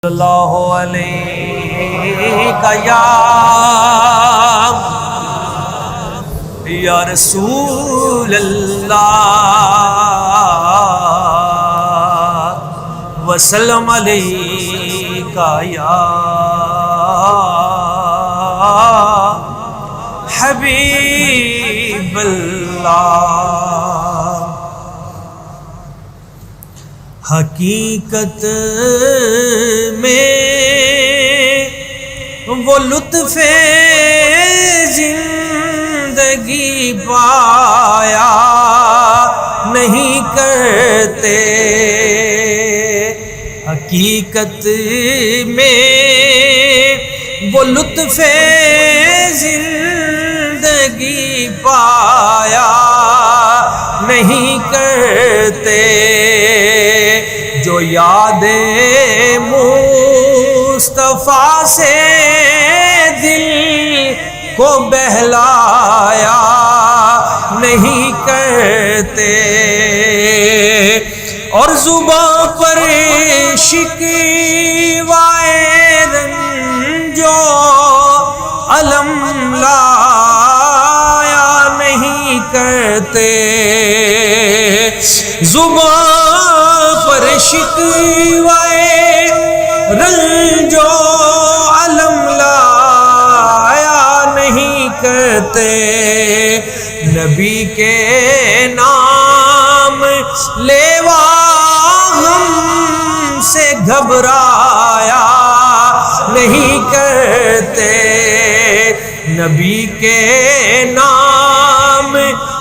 اللہ علیہ یا رسول اللہ وسلم علیکہ یا حبیب اللہ۔ حقیقت میں وہ لطف زندگی پایا نہیں کرتے، حقیقت میں وہ لطف زندگی پایا نہیں کرتے، جو یاد مصطفیٰ سے دل کو بہلایا نہیں کرتے، اور زباں پر شکوائے رنجو علم لایا نہیں کرتے، زباں پر شکوائے رنجو علم لایا نہیں کرتے، نبی کے نام لیوا ہم سے گھبرایا نہیں کرتے، نبی کے نام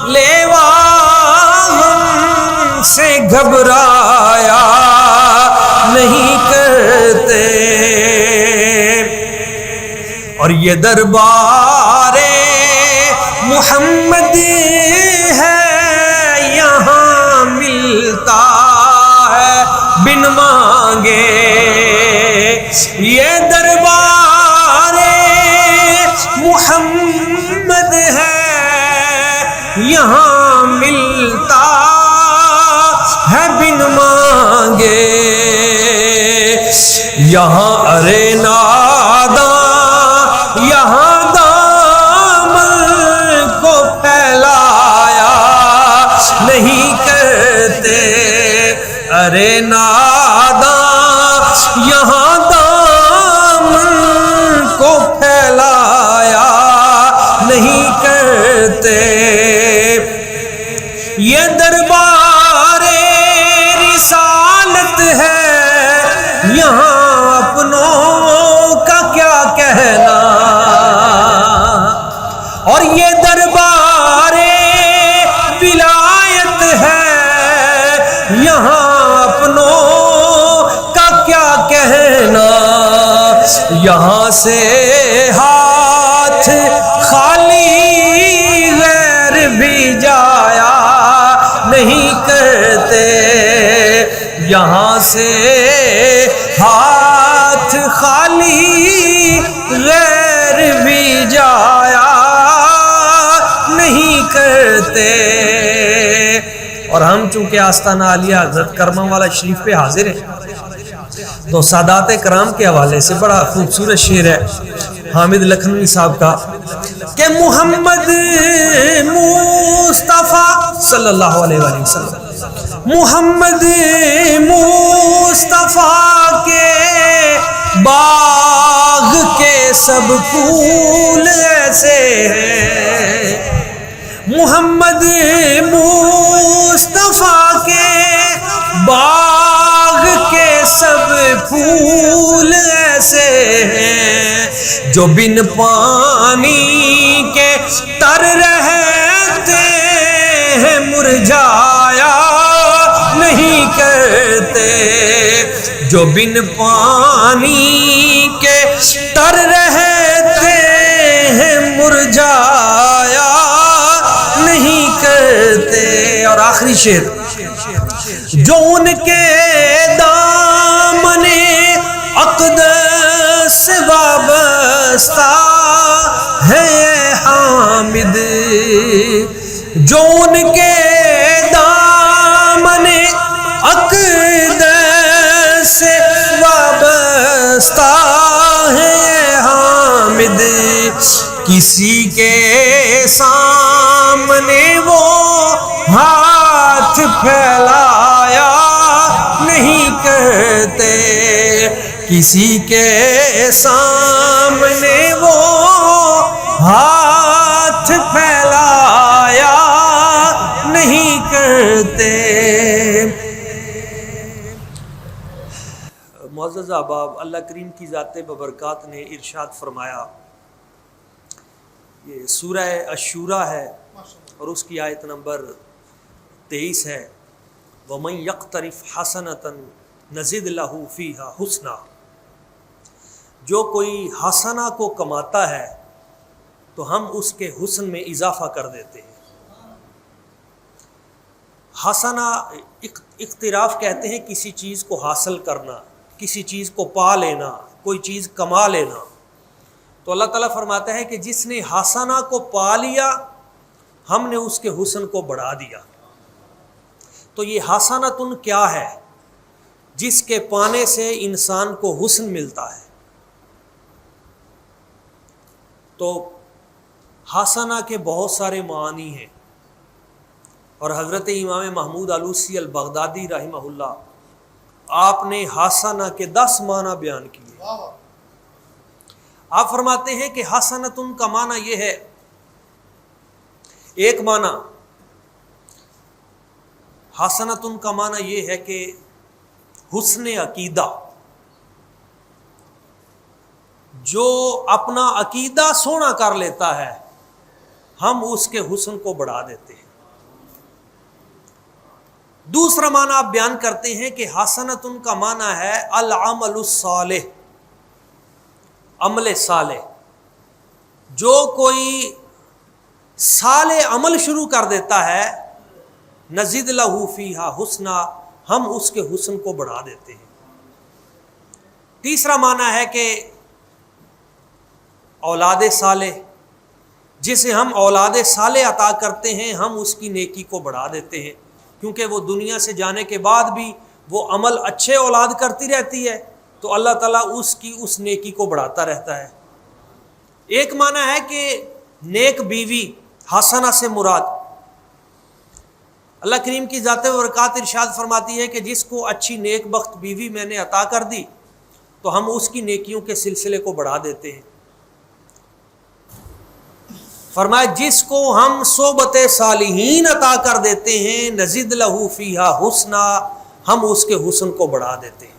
لیوا سے گھبرایا نہیں کرتے، اور یہ دربار محمد ہے یہاں ملتا ہے بن مانگے، یہ دربار محمد ہے یہاں ملتا ہے بن مانگے، یہاں ارے ناداں یہاں دامن کو پھیلایا نہیں کرتے، ارے ناداں یہاں دامن کو پھیلایا نہیں کرتے، یہ دربار رسالت ہے یہاں اپنوں کا کیا کہنا، اور یہ دربار ولایت ہے یہاں اپنوں کا کیا کہنا، یہاں سے ہاتھ خالی غیر بھی جایا نہیں کرتے، یہاں سے ہاتھ خالی غیر بھی جایا نہیں کرتے، اور ہم چونکہ آستانہ عالیہ حضرت کرما والا شریف پہ حاضر ہیں تو سادات کرام کے حوالے سے بڑا خوبصورت شعر ہے حامد لکھنوی صاحب کا کہ محمد مصطفیٰ صلی اللہ علیہ وسلم، محمد مصطفیٰ کے باغ کے سب پھول ایسے ہیں، محمد مصطفیٰ کے باغ کے سب پھول ایسے ہیں، جو بن پانی کے تر رہتے ہیں مرجھایا نہیں کرتے، جو بن پانی کے تر رہتے ہیں مرجھایا نہیں کرتے، اور آخری شعر، جو ان کے دامن اقدس سے وابستہ ہے حامد، جو ان کے دامن اقدس سے وابستہ کسی کے سامنے وہ ہاتھ پھیلایا نہیں کرتے، کسی کے سامنے وہ ہاتھ پھیلایا نہیں کرتے۔ معزز احباب، اللہ کریم کی ذات ببرکات نے ارشاد فرمایا، یہ سورہ الشورى ہے اور اس کی آیت نمبر 23 ہے، وَمَنْ يَقْتَرِفْ حَسَنَةً نَزِدْ لَهُ فِيهَا حُسْنًا، جو کوئی حسنہ کو کماتا ہے تو ہم اس کے حسن میں اضافہ کر دیتے ہیں۔ حسنہ اقتراف کہتے ہیں کسی چیز کو حاصل کرنا، کسی چیز کو پا لینا، کوئی چیز کما لینا۔ تو اللہ تعالیٰ فرماتا ہے کہ جس نے حسنہ کو پا لیا ہم نے اس کے حسن کو بڑھا دیا۔ تو یہ حسنۃ کیا ہے؟ جس کے پانے سے انسان کو حسن ملتا ہے۔ تو حسنہ کے بہت سارے معنی ہیں، اور حضرت امام محمود آلوسی البغدادی رحمہ اللہ آپ نے حسنہ کے 10 معنی بیان کیے۔ آپ فرماتے ہیں کہ حسنۃ کا معنی یہ ہے، ایک معنی حسنۃ کا معنی یہ ہے کہ حسن عقیدہ، جو اپنا عقیدہ سونا کر لیتا ہے ہم اس کے حسن کو بڑھا دیتے ہیں۔ دوسرا معنی آپ بیان کرتے ہیں کہ حسنۃ کا معنی ہے العمل الصالح، عمل صالح، جو کوئی صالح عمل شروع کر دیتا ہے نزید لہ فیہا حسنا، ہم اس کے حسن کو بڑھا دیتے ہیں۔ تیسرا معنی ہے کہ اولاد صالح، جسے ہم اولاد صالح عطا کرتے ہیں ہم اس کی نیکی کو بڑھا دیتے ہیں، کیونکہ وہ دنیا سے جانے کے بعد بھی وہ عمل اچھے اولاد کرتی رہتی ہے تو اللہ تعالیٰ اس کی اس نیکی کو بڑھاتا رہتا ہے۔ ایک معنی ہے کہ نیک بیوی، حسنہ سے مراد اللہ کریم کی ذات و برکات ارشاد فرماتی ہے کہ جس کو اچھی نیک بخت بیوی میں نے عطا کر دی تو ہم اس کی نیکیوں کے سلسلے کو بڑھا دیتے ہیں۔ فرمایا جس کو ہم صحبت صالحین عطا کر دیتے ہیں نزد لہ فیہا حسنا، ہم اس کے حسن کو بڑھا دیتے ہیں۔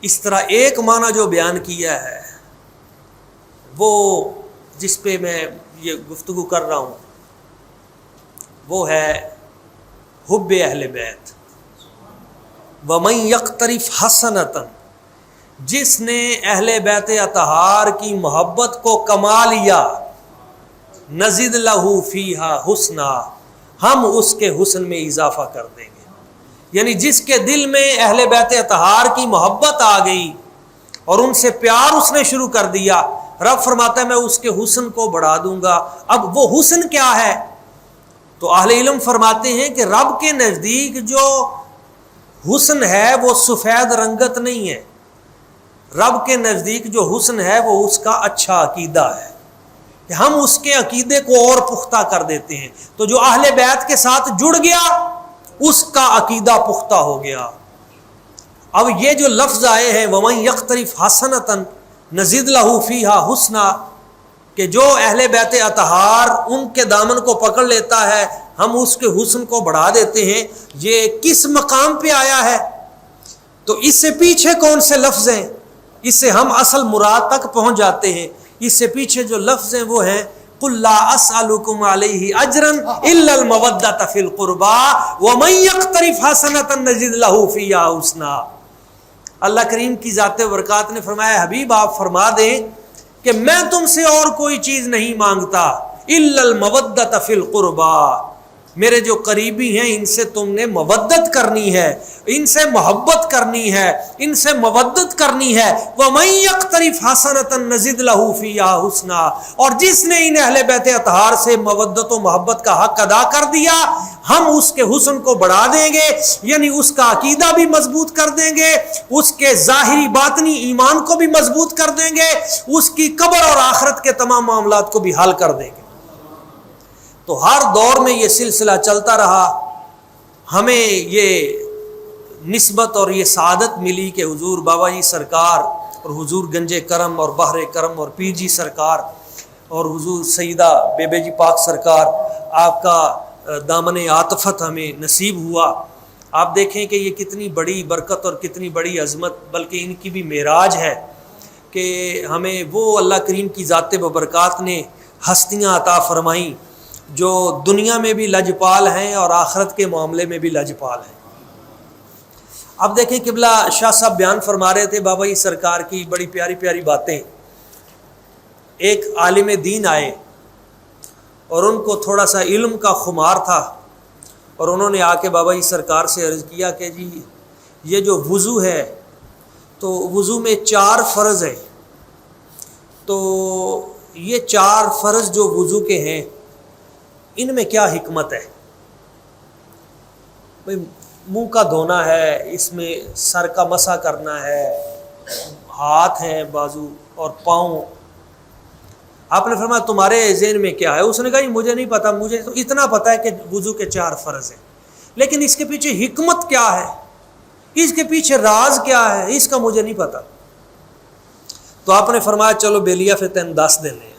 اس طرح ایک معنی جو بیان کیا ہے وہ جس پہ میں یہ گفتگو کر رہا ہوں وہ ہے حب اہل بیت۔ وَمَنْ يَقْتَرِفْ حَسَنَةً، جس نے اہل بیت اطہار کی محبت کو کما لیا نزد لہ فیہا حسنا، ہم اس کے حسن میں اضافہ کر دیں گے۔ یعنی جس کے دل میں اہل بیت اطہار کی محبت آ گئی اور ان سے پیار اس نے شروع کر دیا، رب فرماتا ہے میں اس کے حسن کو بڑھا دوں گا۔ اب وہ حسن کیا ہے؟ تو اہل علم فرماتے ہیں کہ رب کے نزدیک جو حسن ہے وہ سفید رنگت نہیں ہے، رب کے نزدیک جو حسن ہے وہ اس کا اچھا عقیدہ ہے، کہ ہم اس کے عقیدے کو اور پختہ کر دیتے ہیں۔ تو جو اہل بیت کے ساتھ جڑ گیا اس کا عقیدہ پختہ ہو گیا۔ اب یہ جو لفظ آئے ہیں وَمَنْ يَقْتَرِفْ حَسَنَةً نَزِدْ لَهُ فِيهَا حُسْنًا، کہ جو اہل بیت اطہار ان کے دامن کو پکڑ لیتا ہے ہم اس کے حسن کو بڑھا دیتے ہیں، یہ کس مقام پہ آیا ہے؟ تو اس سے پیچھے کون سے لفظ ہیں؟ اس سے ہم اصل مراد تک پہنچ جاتے ہیں۔ اس سے پیچھے جو لفظ ہیں وہ ہیں قُلْ لَا أَسْأَلُكُمْ عَلَيْهِ أَجْرًا إِلَّا الْمَوَدَّةَ فِي الْقُرْبَى وَمَنْ يَقْتَرِفْ حَسَنَةً نَزِدْ لَهُ فِيهَا حُسْنًا۔ اللہ کریم کی ذات و برکات نے فرمایا حبیب آپ فرما دیں کہ میں تم سے اور کوئی چیز نہیں مانگتا إِلَّا الْمَوَدَّةَ فِي الْقُرْبَى، میرے جو قریبی ہیں ان سے تم نے مودت کرنی ہے، ان سے محبت کرنی ہے، ان سے مودت کرنی ہے۔ وَمَن يَقْتَرِفْ حَسَنَةً نَزِدْ لَهُ فِيهَا حُسْنًا، اور جس نے ان اہل بیت اطہار سے مودت و محبت کا حق ادا کر دیا ہم اس کے حسن کو بڑھا دیں گے، یعنی اس کا عقیدہ بھی مضبوط کر دیں گے، اس کے ظاہری باطنی ایمان کو بھی مضبوط کر دیں گے، اس کی قبر اور آخرت کے تمام معاملات کو بھی حل کر دیں گے۔ تو ہر دور میں یہ سلسلہ چلتا رہا، ہمیں یہ نسبت اور یہ سعادت ملی کہ حضور بابا جی سرکار اور حضور گنج کرم اور بحر کرم اور پیر جی سرکار اور حضور سیدہ بے بے جی پاک سرکار، آپ کا دامن عاطفت ہمیں نصیب ہوا۔ آپ دیکھیں کہ یہ کتنی بڑی برکت اور کتنی بڑی عظمت، بلکہ ان کی بھی معراج ہے کہ ہمیں وہ اللہ کریم کی ذات ببرکات نے ہستیاں عطا فرمائیں جو دنیا میں بھی لجپال ہیں اور آخرت کے معاملے میں بھی لجپال ہیں۔ اب دیکھیں قبلہ شاہ صاحب بیان فرما رہے تھے بابا جی سرکار کی بڑی پیاری پیاری باتیں۔ ایک عالم دین آئے اور ان کو تھوڑا سا علم کا خمار تھا، اور انہوں نے آ کے بابا جی سرکار سے عرض کیا کہ جی یہ جو وضو ہے تو وضو میں 4 فرض ہیں، تو یہ 4 فرض جو وضو کے ہیں ان میں کیا حکمت ہے؟ بھئی منہ کا دھونا ہے، اس میں سر کا مسح کرنا ہے، ہاتھ ہیں، بازو اور پاؤں۔ آپ نے فرمایا تمہارے ذہن میں کیا ہے؟ اس نے کہا مجھے نہیں پتا، مجھے تو اتنا پتا ہے کہ وضو کے 4 فرض ہیں، لیکن اس کے پیچھے حکمت کیا ہے، اس کے پیچھے راز کیا ہے، اس کا مجھے نہیں پتا۔ تو آپ نے فرمایا چلو بیلیا پھر تین 10 دینے ہیں۔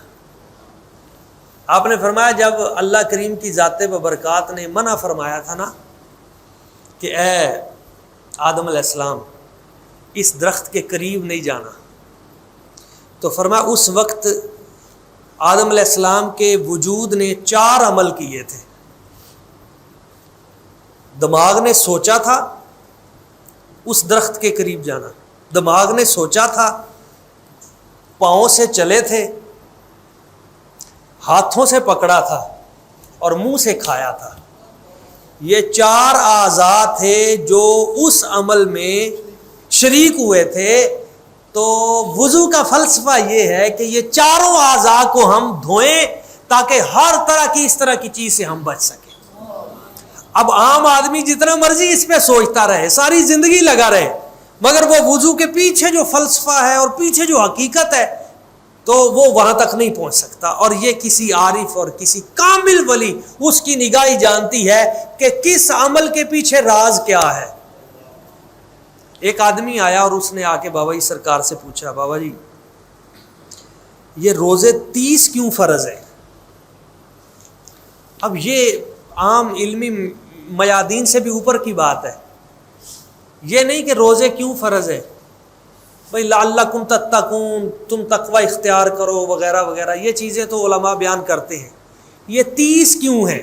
آپ نے فرمایا جب اللہ کریم کی ذات ببرکات نے منع فرمایا تھا نا کہ اے آدم علیہ السلام اس درخت کے قریب نہیں جانا، تو فرمایا اس وقت آدم علیہ السلام کے وجود نے 4 عمل کیے تھے۔ دماغ نے سوچا تھا اس درخت کے قریب جانا، دماغ نے سوچا تھا، پاؤں سے چلے تھے، ہاتھوں سے پکڑا تھا اور منہ سے کھایا تھا۔ یہ 4 اعضاء تھے جو اس عمل میں شریک ہوئے تھے۔ تو وضو کا فلسفہ یہ ہے کہ یہ 4 اعضاء کو ہم دھوئیں تاکہ ہر طرح کی اس طرح کی چیز سے ہم بچ سکیں۔ اب عام آدمی جتنا مرضی اس پہ سوچتا رہے، ساری زندگی لگا رہے، مگر وہ وضو کے پیچھے جو فلسفہ ہے اور پیچھے جو حقیقت ہے تو وہ وہاں تک نہیں پہنچ سکتا۔ اور یہ کسی عارف اور کسی کامل ولی اس کی نگاہی جانتی ہے کہ کس عمل کے پیچھے راز کیا ہے۔ ایک آدمی آیا اور اس نے آ کے بابا جی سرکار سے پوچھا بابا جی یہ روزے 30 کیوں فرض ہے؟ اب یہ عام علمی میادین سے بھی اوپر کی بات ہے، یہ نہیں کہ روزے کیوں فرض ہے بھئی لعلکم تتقون، تم تقوی اختیار کرو وغیرہ وغیرہ، یہ چیزیں تو علماء بیان کرتے ہیں، یہ 30 کیوں ہے؟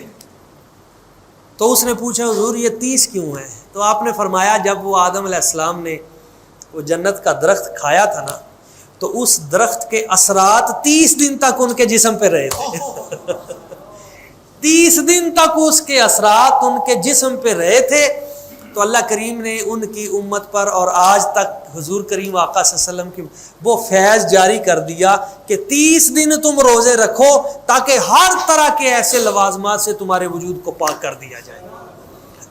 تو اس نے پوچھا حضور یہ 30 کیوں ہے؟ تو آپ نے فرمایا جب وہ آدم علیہ السلام نے وہ جنت کا درخت کھایا تھا نا تو اس درخت کے اثرات 30 دن تک ان کے جسم پہ رہے تھے 30 دن تک اس کے اثرات ان کے جسم پہ رہے تھے۔ تو اللہ کریم نے ان کی امت پر اور آج تک حضور کریم آقا صلی اللہ علیہ وسلم کی وہ فیض جاری کر دیا کہ 30 دن تم روزے رکھو تاکہ ہر طرح کے ایسے لوازمات سے تمہارے وجود کو پاک کر دیا جائے۔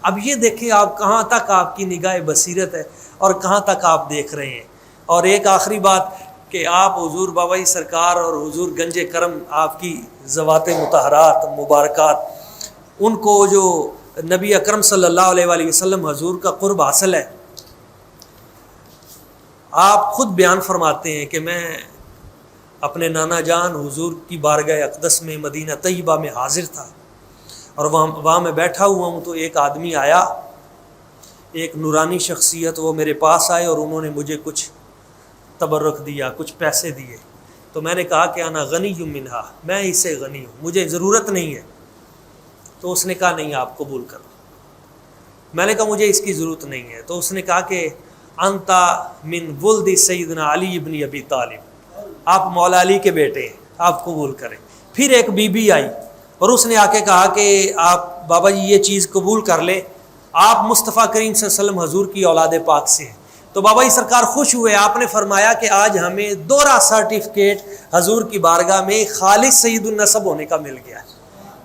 اب یہ دیکھیں آپ کہاں تک آپ کی نگاہ بصیرت ہے اور کہاں تک آپ دیکھ رہے ہیں۔ اور ایک آخری بات کہ آپ حضور بابا جی سرکار اور حضور گنج کرم آپ کی ذوات مطہرات مبارکات، ان کو جو نبی اکرم صلی اللہ علیہ وآلہ وسلم حضور کا قرب حاصل ہے، آپ خود بیان فرماتے ہیں کہ میں اپنے نانا جان حضور کی بارگاہ اقدس میں مدینہ طیبہ میں حاضر تھا، اور وہاں میں بیٹھا ہوا ہوں تو ایک آدمی آیا، ایک نورانی شخصیت، وہ میرے پاس آئے اور انہوں نے مجھے کچھ تبرک دیا، کچھ پیسے دیے۔ تو میں نے کہا کہ انا غنی منہا، میں اس سے غنی ہوں، مجھے ضرورت نہیں ہے۔ تو اس نے کہا نہیں آپ قبول کرو۔ میں نے کہا مجھے اس کی ضرورت نہیں ہے۔ تو اس نے کہا کہ انتا من ولد سیدنا علی ابن ابی طالب، آپ مولا علی کے بیٹے ہیں، آپ قبول کریں۔ پھر ایک بی بی آئی، اور اس نے آ کے کہا کہ آپ بابا جی یہ چیز قبول کر لیں، آپ مصطفیٰ کریم صلی اللہ علیہ وسلم حضور کی اولاد پاک سے ہیں۔ تو بابا جی سرکار خوش ہوئے، آپ نے فرمایا کہ آج ہمیں دوہرا سرٹیفکیٹ حضور کی بارگاہ میں خالص سید النسب ہونے کا مل گیا ہے۔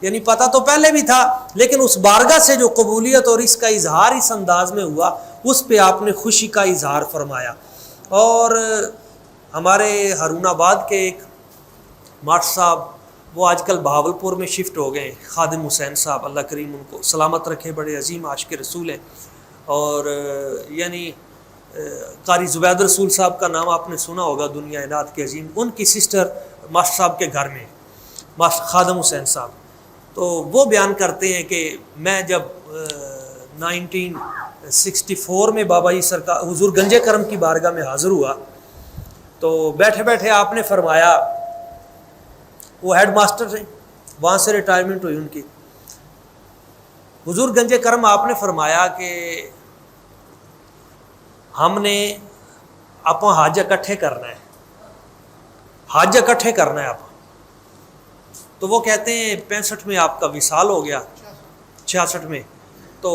یعنی پتہ تو پہلے بھی تھا، لیکن اس بارگاہ سے جو قبولیت اور اس کا اظہار اس انداز میں ہوا، اس پہ آپ نے خوشی کا اظہار فرمایا۔ اور ہمارے ہارون آباد کے ایک ماسٹر صاحب، وہ آج کل بہاولپور میں شفٹ ہو گئے، خادم حسین صاحب، اللہ کریم ان کو سلامت رکھے، بڑے عظیم عاشق رسول ہیں۔ اور یعنی قاری زبید رسول صاحب کا نام آپ نے سنا ہوگا، دنیا نعت کے عظیم، ان کی سسٹر ماسٹر صاحب کے گھر میں، ماسٹر خادم حسین صاحب۔ تو وہ بیان کرتے ہیں کہ میں جب 1964 میں بابا جی سرکار حضور گنج کرم کی بارگاہ میں حاضر ہوا، تو بیٹھے بیٹھے آپ نے فرمایا، وہ ہیڈ ماسٹر تھے، وہاں سے ریٹائرمنٹ ہوئی ان کی، حضور گنج کرم آپ نے فرمایا کہ ہم نے آپ حج اکٹھے کرنا ہے، حج اکٹھے کرنا ہے آپ۔ تو وہ کہتے ہیں 65 میں آپ کا وصال ہو گیا، 66 میں، تو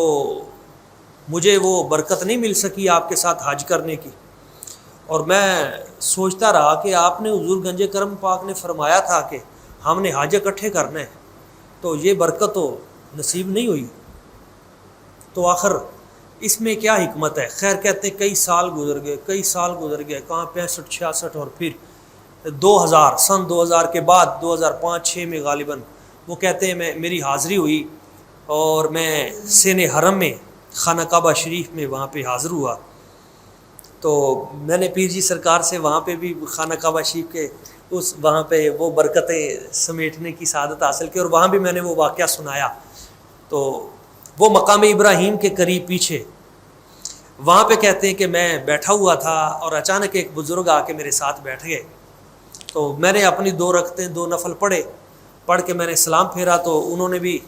مجھے وہ برکت نہیں مل سکی آپ کے ساتھ حج کرنے کی۔ اور میں سوچتا رہا کہ آپ نے حضور گنج کرم پاک نے فرمایا تھا کہ ہم نے حج اکٹھے کرنا ہے، تو یہ برکت تو نصیب نہیں ہوئی، تو آخر اس میں کیا حکمت ہے؟ خیر کہتے ہیں کئی سال گزر گئے، کہاں 65 66، اور پھر 2000 سن 2000 کے بعد 2005-6 میں غالباً وہ کہتے ہیں میری حاضری ہوئی، اور میں سین حرم میں خانہ کعبہ شریف میں وہاں پہ حاضر ہوا۔ تو میں نے پیر جی سرکار سے وہاں پہ بھی خانہ کعبہ شریف کے وہاں پہ وہ برکتیں سمیٹنے کی سعادت حاصل کی، اور وہاں بھی میں نے وہ واقعہ سنایا۔ تو وہ مقام ابراہیم کے قریب پیچھے وہاں پہ کہتے ہیں کہ میں بیٹھا ہوا تھا، اور اچانک ایک بزرگ آ کے میرے ساتھ بیٹھ گئے، تو میں نے اپنی 2 رکعتیں 2 نفل پڑھ کے میں نے سلام پھیرا، تو انہوں نے بھی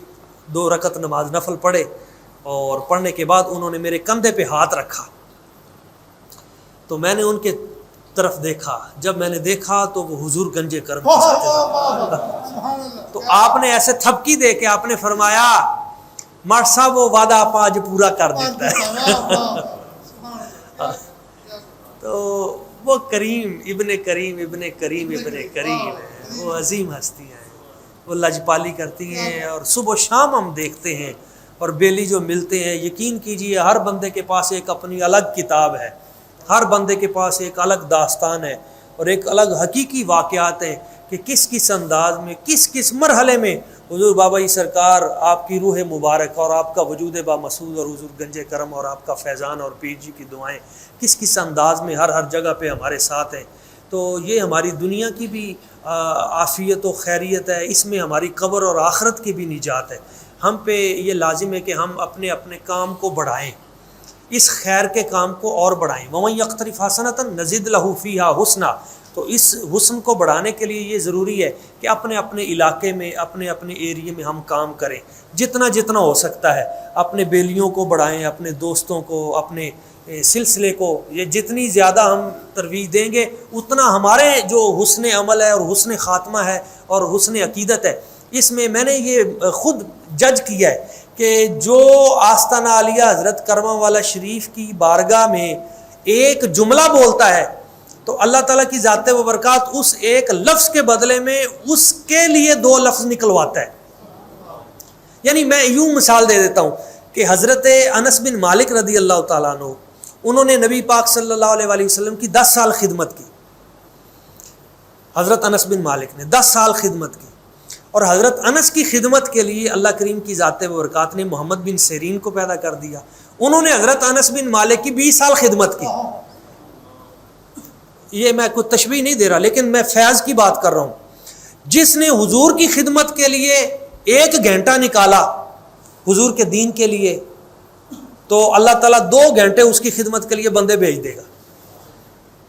2 رکعت نماز نفل پڑھے، اور پڑھنے کے بعد انہوں نے میرے کندھے پہ ہاتھ رکھا، تو میں نے ان کے طرف دیکھا، جب میں نے دیکھا تو وہ حضور گنج کرم کے ساتھ، تو آپ نے ایسے تھپکی دے کے آپ نے فرمایا، مار صاحب وہ وعدہ آپ آج پورا کر دیتا ہے۔ تو وہ ابن کریم ہے، وہ عظیم ہستیاں ہیں، وہ لجپالی کرتی ہیں، اور صبح و شام ہم دیکھتے ہیں، اور بیلی جو ملتے ہیں، یقین کیجئے ہر بندے کے پاس ایک اپنی الگ کتاب ہے، ہر بندے کے پاس ایک الگ داستان ہے، اور ایک الگ حقیقی واقعات ہیں کہ کس انداز میں، کس مرحلے میں حضور بابا جی سرکار، آپ کی روح مبارک اور آپ کا وجود با مسعود اور حضور گنج کرم اور آپ کا فیضان اور پیر جی کی دعائیں کس انداز میں ہر جگہ پہ ہمارے ساتھ ہیں۔ تو یہ ہماری دنیا کی بھی عافیت و خیریت ہے، اس میں ہماری قبر اور آخرت کی بھی نجات ہے۔ ہم پہ یہ لازم ہے کہ ہم اپنے کام کو بڑھائیں، اس خیر کے کام کو اور بڑھائیں۔ وَمَن يَقْتَرِفْ حَسَنَةً نَزِدْ لَهُ فِيهَا حُسْنًا۔ تو اس حسن کو بڑھانے کے لیے یہ ضروری ہے کہ اپنے علاقے میں، اپنے ایریے میں ہم کام کریں، جتنا ہو سکتا ہے، اپنے بیلیوں کو بڑھائیں، اپنے دوستوں کو، اپنے سلسلے کو، یہ جتنی زیادہ ہم ترویج دیں گے، اتنا ہمارے جو حسن عمل ہے اور حسن خاتمہ ہے اور حسن عقیدت ہے، اس میں نے یہ خود جج کیا ہے کہ جو آستانہ عالیہ حضرت کرما والا شریف کی بارگاہ میں ایک جملہ بولتا ہے، تو اللہ تعالیٰ کی ذات و برکات اس ایک لفظ کے بدلے میں اس کے لیے 2 لفظ نکلواتا ہے۔ یعنی میں یوں مثال دے دیتا ہوں کہ حضرت انس بن مالک رضی اللہ تعالیٰ عنہ، انہوں نے نبی پاک صلی اللہ علیہ وسلم کی 10 سال خدمت کی، حضرت انس بن مالک نے 10 سال خدمت کی، اور حضرت انس کی خدمت کے لیے اللہ کریم کی ذات و برکات نے محمد بن سیرین کو پیدا کر دیا، انہوں نے حضرت انس بن مالک کی 20 سال خدمت کی۔ یہ میں کوئی تشبیہ نہیں دے رہا، لیکن میں فیض کی بات کر رہا ہوں۔ جس نے حضور کی خدمت کے لیے 1 گھنٹہ نکالا حضور کے دین کے لیے، تو اللہ تعالیٰ 2 گھنٹے اس کی خدمت کے لیے بندے بھیج دے گا،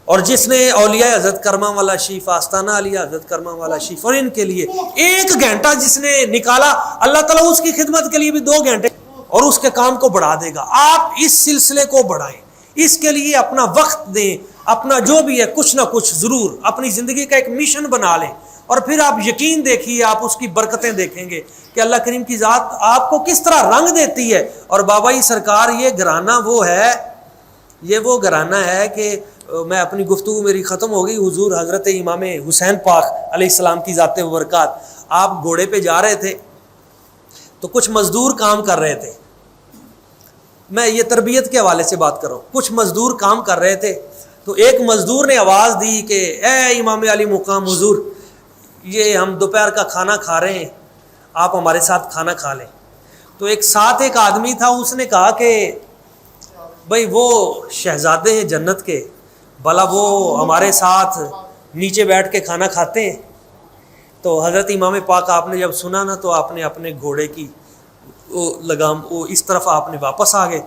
اور جس نے اولیاء حضرت کرما والا شریف، آستانہ عالیہ حضرت کرما والا شریف، اور ان کے لیے 1 گھنٹہ جس نے نکالا، اللہ تعالیٰ اس کی خدمت کے لیے بھی 2 گھنٹے اور اس کے کام کو بڑھا دے گا۔ آپ اس سلسلے کو بڑھائیں، اس کے لیے اپنا وقت دیں، اپنا جو بھی ہے کچھ نہ کچھ ضرور اپنی زندگی کا ایک مشن بنا لیں، اور پھر آپ یقین دیکھیے، آپ اس کی برکتیں دیکھیں گے کہ اللہ کریم کی ذات آپ کو کس طرح رنگ دیتی ہے۔ اور بابا جی سرکار یہ گھرانہ وہ گھرانہ ہے کہ میں اپنی گفتگو میری ختم ہو گئی، حضور حضرت امام حسین پاک علیہ السلام کی ذات و برکات، آپ گھوڑے پہ جا رہے تھے تو کچھ مزدور کام کر رہے تھے، میں یہ تربیت کے حوالے سے بات کر رہا ہوں، کچھ مزدور کام کر رہے تھے تو ایک مزدور نے آواز دی کہ اے امام علی مقام حضور، یہ ہم دوپہر کا کھانا کھا رہے ہیں، آپ ہمارے ساتھ کھانا کھا لیں۔ تو ایک آدمی تھا، اس نے کہا کہ بھائی وہ شہزادے ہیں جنت کے، بھلا وہ ہمارے ساتھ نیچے بیٹھ کے کھانا کھاتے ہیں؟ تو حضرت امام پاک آپ نے جب سنا نا تو آپ نے اپنے گھوڑے کی لگام اس طرف آپ نے واپس آ گئے،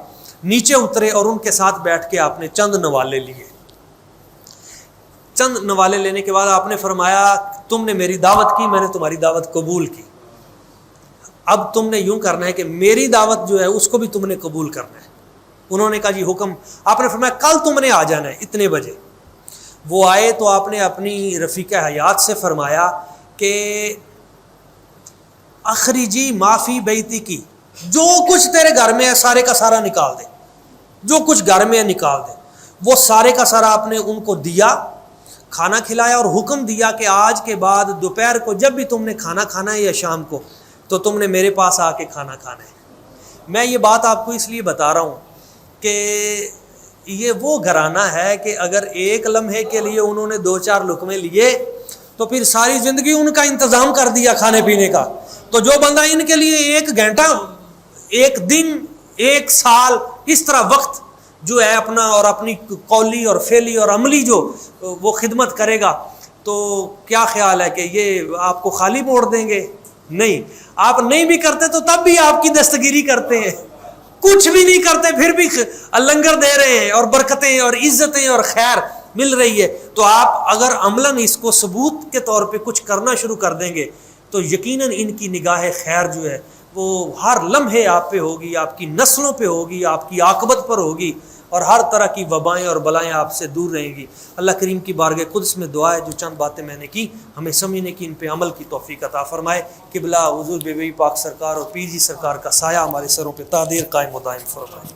نیچے اترے اور ان کے ساتھ بیٹھ کے آپ نے چند نوالے لیے۔ چند نوالے لینے کے بعد آپ نے فرمایا تم نے میری دعوت کی، میں نے تمہاری دعوت قبول کی، اب تم نے یوں کرنا ہے کہ میری دعوت جو ہے اس کو بھی تم نے قبول کرنا ہے۔ انہوں نے کہا جی حکم۔ آپ نے فرمایا کل تم نے آ جانا ہے اتنے بجے۔ وہ آئے تو آپ نے اپنی رفیق حیات سے فرمایا کہ اخرجی معافی بیتی کی، جو کچھ تیرے گھر میں ہے سارے کا سارا نکال دے، جو کچھ گھر میں ہے نکال دے۔ وہ سارے کا سارا آپ نے ان کو دیا، کھانا کھلایا اور حکم دیا کہ آج کے بعد دوپہر کو جب بھی تم نے کھانا کھانا ہے یا شام کو تو تم نے میرے پاس آ کے کھانا کھانا ہے۔ میں یہ بات آپ کو اس لیے بتا رہا ہوں کہ یہ وہ گھرانہ ہے کہ اگر ایک لمحے کے لیے انہوں نے 2-4 لقمے لیے تو پھر ساری زندگی ان کا انتظام کر دیا کھانے پینے کا۔ تو جو بندہ ان کے لیے 1 گھنٹہ، 1 دن، 1 سال اس طرح وقت جو ہے اپنا اور اپنی قولی اور فعلی اور عملی جو وہ خدمت کرے گا، تو کیا خیال ہے کہ یہ آپ کو خالی موڑ دیں گے؟ نہیں، آپ نہیں بھی کرتے تو تب بھی آپ کی دستگیری کرتے ہیں، کچھ بھی نہیں کرتے پھر بھی لنگر دے رہے ہیں اور برکتیں اور عزتیں اور خیر مل رہی ہے۔ تو آپ اگر عملاً اس کو ثبوت کے طور پہ کچھ کرنا شروع کر دیں گے تو یقیناً ان کی نگاہ خیر جو ہے وہ ہر لمحے آپ پہ ہوگی، آپ کی نسلوں پہ ہوگی، آپ کی عاقبت پر ہوگی، اور ہر طرح کی وبائیں اور بلائیں آپ سے دور رہیں گی۔ اللہ کریم کی بارگاہ قدس میں دعا ہے جو چند باتیں میں نے کی ہمیں سمجھنے کی، ان پہ عمل کی توفیق عطا فرمائے۔ قبلہ حضور بے بی پاک سرکار اور پیر جی سرکار کا سایہ ہمارے سروں پہ تا دیر قائم و دائم فرمائے۔